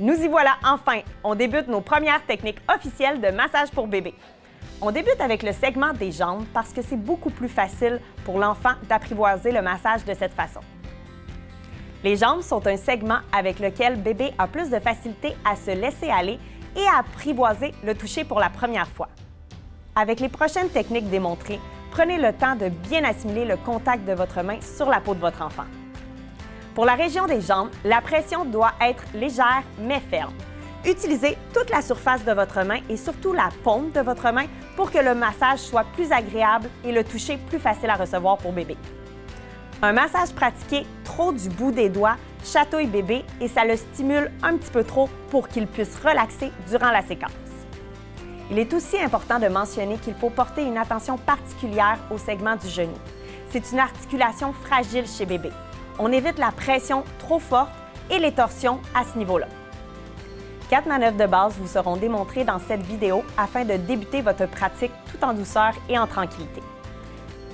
Nous y voilà enfin! On débute nos premières techniques officielles de massage pour bébé. On débute avec le segment des jambes parce que c'est beaucoup plus facile pour l'enfant d'apprivoiser le massage de cette façon. Les jambes sont un segment avec lequel bébé a plus de facilité à se laisser aller et à apprivoiser le toucher pour la première fois. Avec les prochaines techniques démontrées, prenez le temps de bien assimiler le contact de votre main sur la peau de votre enfant. Pour la région des jambes, la pression doit être légère mais ferme. Utilisez toute la surface de votre main et surtout la paume de votre main pour que le massage soit plus agréable et le toucher plus facile à recevoir pour bébé. Un massage pratiqué trop du bout des doigts chatouille bébé et ça le stimule un petit peu trop pour qu'il puisse relaxer durant la séquence. Il est aussi important de mentionner qu'il faut porter une attention particulière au segment du genou. C'est une articulation fragile chez bébé. On évite la pression trop forte et les torsions à ce niveau-là. 4 manœuvres de base vous seront démontrées dans cette vidéo afin de débuter votre pratique tout en douceur et en tranquillité.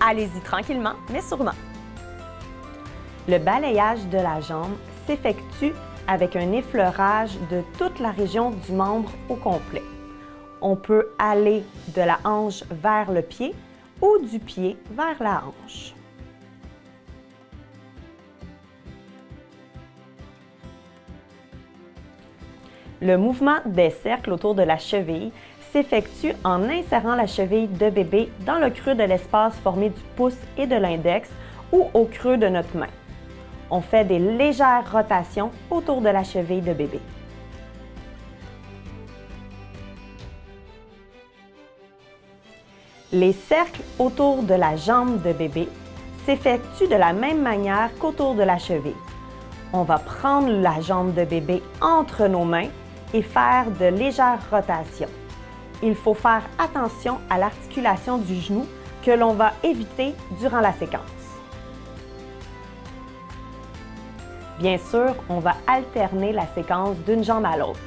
Allez-y tranquillement, mais sûrement. Le balayage de la jambe s'effectue avec un effleurage de toute la région du membre au complet. On peut aller de la hanche vers le pied ou du pied vers la hanche. Le mouvement des cercles autour de la cheville s'effectue en insérant la cheville de bébé dans le creux de l'espace formé du pouce et de l'index ou au creux de notre main. On fait des légères rotations autour de la cheville de bébé. Les cercles autour de la jambe de bébé s'effectuent de la même manière qu'autour de la cheville. On va prendre la jambe de bébé entre nos mains et faire de légères rotations. Il faut faire attention à l'articulation du genou que l'on va éviter durant la séquence. Bien sûr, on va alterner la séquence d'une jambe à l'autre.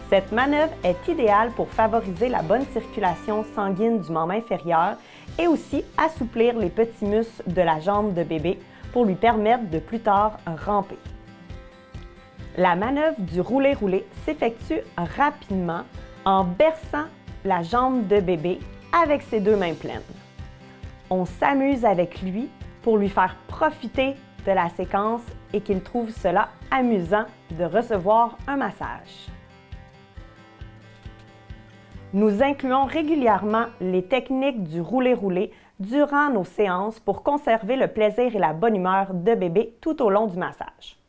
Cette manœuvre est idéale pour favoriser la bonne circulation sanguine du membre inférieur et aussi assouplir les petits muscles de la jambe de bébé pour lui permettre de plus tard ramper. La manœuvre du roulé-roulé s'effectue rapidement en berçant la jambe de bébé avec ses deux mains pleines. On s'amuse avec lui pour lui faire profiter de la séquence et qu'il trouve cela amusant de recevoir un massage. Nous incluons régulièrement les techniques du roulé-roulé durant nos séances pour conserver le plaisir et la bonne humeur de bébé tout au long du massage.